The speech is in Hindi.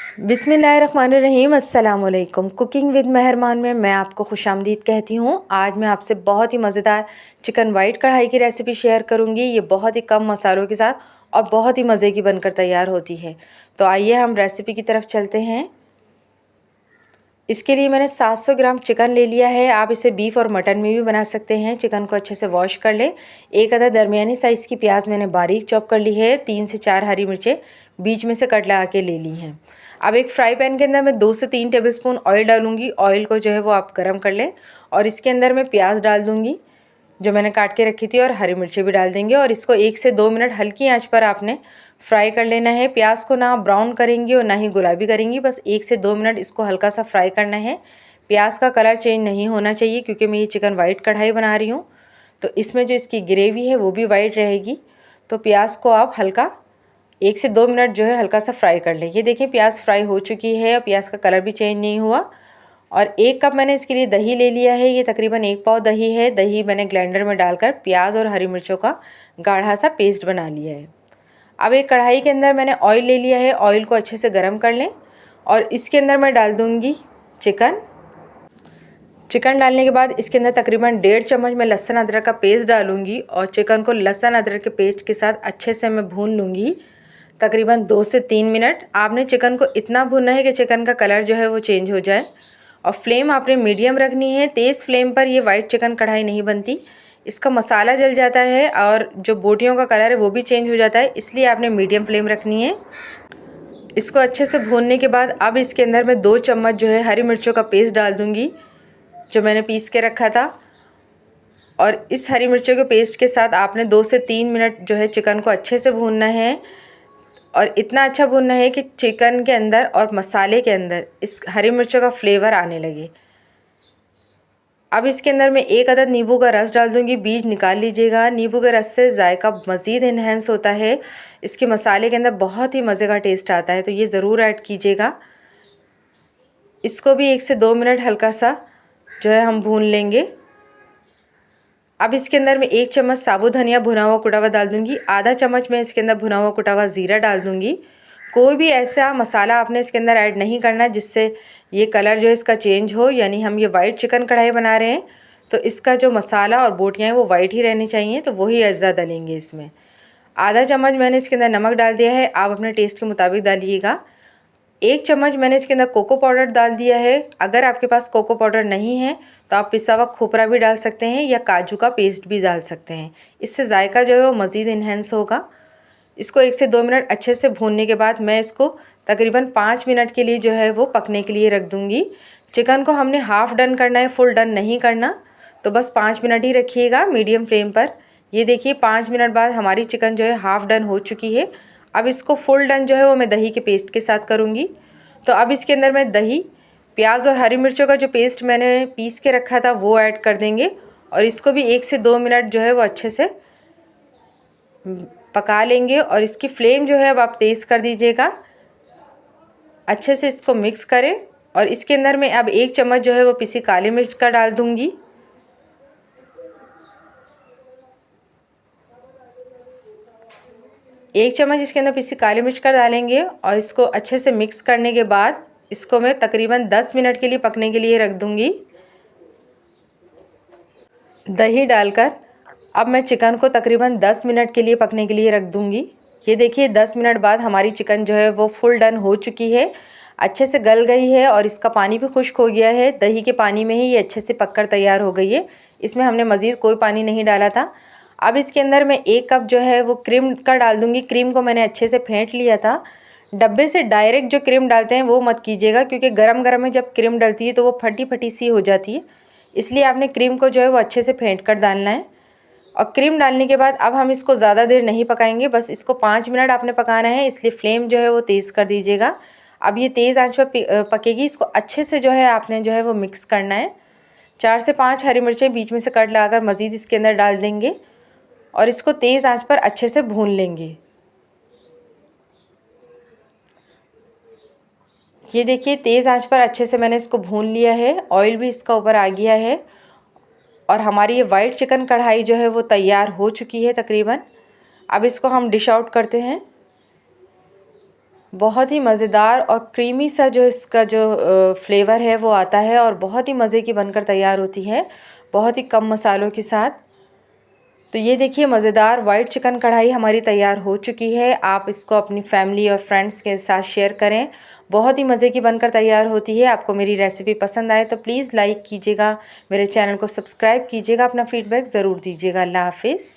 बिस्मिल्लाहिर्रहमानिर्रहीम। अस्सलाम वालेकुम। कुकिंग विद मेहरमान में मैं आपको खुशामदीद कहती हूँ। आज मैं आपसे बहुत ही मज़ेदार चिकन वाइट कढ़ाई की रेसिपी शेयर करूँगी। ये बहुत ही कम मसालों के साथ और बहुत ही मज़े की बनकर तैयार होती है। तो आइए हम रेसिपी की तरफ चलते हैं। इसके लिए मैंने 700 ग्राम चिकन ले लिया है। आप इसे बीफ और मटन में भी बना सकते हैं। चिकन को अच्छे से वॉश कर लें। एक अदद दरमियानी साइज़ की प्याज मैंने बारीक चॉप कर ली है। 3 से 4 हरी मिर्चें बीच में से कट लगा के ले ली हैं। अब एक फ्राई पैन के अंदर मैं 2 से 3 टेबलस्पून ऑयल डालूंगी। ऑयल को जो है वो आप गर्म कर लें और इसके अंदर मैं प्याज डाल दूँगी जो मैंने काट के रखी थी, और हरी मिर्चें भी डाल देंगे और इसको 1 से 2 मिनट हल्की आंच पर आपने फ्राई कर लेना है। प्याज को ना ब्राउन करेंगी और ना ही गुलाबी करेंगी, बस 1 से 2 मिनट इसको हल्का सा फ्राई करना है। प्याज का कलर चेंज नहीं होना चाहिए क्योंकि मैं ये चिकन वाइट कढ़ाई बना रही हूँ, तो इसमें जो इसकी ग्रेवी है वो भी वाइट रहेगी। तो प्याज को आप हल्का 1 से 2 मिनट जो है हल्का सा फ्राई कर लें। ये देखिए प्याज फ्राई हो चुकी है और प्याज का कलर भी चेंज नहीं हुआ। और 1 कप मैंने इसके लिए दही ले लिया है। ये तकरीबन 1 पाव दही है। दही मैंने ग्राइंडर में डालकर प्याज और हरी मिर्चों का गाढ़ा सा पेस्ट बना लिया है। अब एक कढ़ाई के अंदर मैंने ऑयल ले लिया है। ऑयल को अच्छे से गर्म कर लें और इसके अंदर मैं डाल दूँगी चिकन डालने के बाद इसके अंदर तकरीबन 1.5 चम्मच मैं लहसुन अदरक का पेस्ट डालूंगी और चिकन को लहसुन अदरक के पेस्ट के साथ अच्छे से मैं भून लूँगी तकरीबन 2 से 3 मिनट। आपने चिकन को इतना भूनना है कि चिकन का कलर जो है वो चेंज हो जाए और फ्लेम आपने मीडियम रखनी है। तेज़ फ्लेम पर ये वाइट चिकन कढ़ाई नहीं बनती, इसका मसाला जल जाता है और जो बोटियों का कलर है वो भी चेंज हो जाता है, इसलिए आपने मीडियम फ्लेम रखनी है। इसको अच्छे से भूनने के बाद अब इसके अंदर मैं 2 चम्मच जो है हरी मिर्चों का पेस्ट डाल दूँगी जो मैंने पीस के रखा था। और इस हरी मिर्चों के पेस्ट के साथ आपने 2 से 3 मिनट जो है चिकन को अच्छे से भूनना है और इतना अच्छा भूनना है कि चिकन के अंदर और मसाले के अंदर इस हरी मिर्चों का फ्लेवर आने लगे। अब इसके अंदर मैं 1 अदद नींबू का रस डाल दूँगी। बीज निकाल लीजिएगा। नींबू के रस से जायका मज़ीद इन्हेंस होता है, इसके मसाले के अंदर बहुत ही मज़े का टेस्ट आता है, तो ये ज़रूर ऐड कीजिएगा। इसको भी 1 से 2 मिनट हल्का सा जो है हम भून लेंगे। अब इसके अंदर मैं 1 चम्मच साबुत धनिया भुना हुआ कुटा हुआ डाल दूँगी। आधा चम्मच मैं इसके अंदर भुना हुआ कुटा हुआ ज़ीरा डाल दूँगी। कोई भी ऐसा मसाला आपने इसके अंदर ऐड नहीं करना जिससे ये कलर जो है इसका चेंज हो, यानी हम ये वाइट चिकन कढ़ाई बना रहे हैं तो इसका जो मसाला और बोटियाँ हैं वो वाइट ही रहनी चाहिए, तो वही अज्जा डालेंगे इसमें। आधा चम्मच मैंने इसके अंदर नमक डाल दिया है, आप अपने टेस्ट के मुताबिक डालिएगा। 1 चम्मच मैंने इसके अंदर कोको पाउडर डाल दिया है। अगर आपके पास कोको पाउडर नहीं है तो आप पिसा हुआ खोपरा भी डाल सकते हैं या काजू का पेस्ट भी डाल सकते हैं, इससे जायका जो है वो मज़ीद इन्हेंस होगा। इसको 1 से 2 मिनट अच्छे से भूनने के बाद मैं इसको तकरीबन 5 मिनट के लिए जो है वो पकने के लिए रख दूँगी। चिकन को हमने हाफ़ डन करना है, फुल डन नहीं करना, तो बस 5 मिनट ही रखिएगा मीडियम फ्लेम पर। ये देखिए 5 मिनट बाद हमारी चिकन जो है हाफ़ डन हो चुकी है। अब इसको फुल डन जो है वो मैं दही के पेस्ट के साथ करूँगी। तो अब इसके अंदर मैं दही, प्याज और हरी मिर्चों का जो पेस्ट मैंने पीस के रखा था वो ऐड कर देंगे और इसको भी 1 से 2 मिनट जो है वो अच्छे से पका लेंगे। और इसकी फ्लेम जो है अब आप तेज़ कर दीजिएगा। अच्छे से इसको मिक्स करें और इसके अंदर मैं अब 1 चम्मच जो है वो पिसी काली मिर्च का डाल दूँगी। एक चम्मच इसके अंदर पिसी काली मिर्च का डालेंगे और इसको अच्छे से मिक्स करने के बाद इसको मैं तकरीबन 10 मिनट के लिए पकने के लिए रख दूँगी। दही डालकर अब मैं चिकन को तकरीबन 10 मिनट के लिए पकने के लिए रख दूँगी। ये देखिए 10 मिनट बाद हमारी चिकन जो है वो फुल डन हो चुकी है, अच्छे से गल गई है और इसका पानी भी खुश्क हो गया है। दही के पानी में ही ये अच्छे से पककर तैयार हो गई है, इसमें हमने मज़ीद कोई पानी नहीं डाला था। अब इसके अंदर मैं 1 कप जो है वो क्रीम का डाल दूँगी। क्रीम को मैंने अच्छे से फेंट लिया था। डब्बे से डायरेक्ट जो क्रीम डालते हैं वो मत कीजिएगा क्योंकि गरम गरम में जब क्रीम डलती है तो वो फटी फटी सी हो जाती है, इसलिए आपने क्रीम को जो है वो अच्छे से फेंट कर डालना है। और क्रीम डालने के बाद अब हम इसको ज़्यादा देर नहीं पकाएंगे, बस इसको 5 मिनट आपने पकाना है, इसलिए फ्लेम जो है वो तेज़ कर दीजिएगा। अब ये तेज़ आंच पर पकेगी। इसको अच्छे से जो है आपने जो है वो मिक्स करना है। 4 से 5 हरी मिर्चें बीच में से कट लगाकर मज़ीद इसके अंदर डाल देंगे और इसको तेज़ आंच पर अच्छे से भून लेंगे। ये देखिए तेज़ आंच पर अच्छे से मैंने इसको भून लिया है, ऑयल भी इसका ऊपर आ गया है और हमारी ये वाइट चिकन कढ़ाई जो है वो तैयार हो चुकी है तकरीबन। अब इसको हम डिश आउट करते हैं। बहुत ही मज़ेदार और क्रीमी सा जो इसका जो फ्लेवर है वो आता है और बहुत ही मज़े की बनकर तैयार होती है, बहुत ही कम मसालों के साथ। तो ये देखिए मज़ेदार वाइट चिकन कढ़ाई हमारी तैयार हो चुकी है। आप इसको अपनी फैमिली और फ्रेंड्स के साथ शेयर करें, बहुत ही मज़े की बनकर तैयार होती है। आपको मेरी रेसिपी पसंद आए तो प्लीज़ लाइक कीजिएगा, मेरे चैनल को सब्सक्राइब कीजिएगा, अपना फीडबैक ज़रूर दीजिएगा। अल्लाह हाफिज़।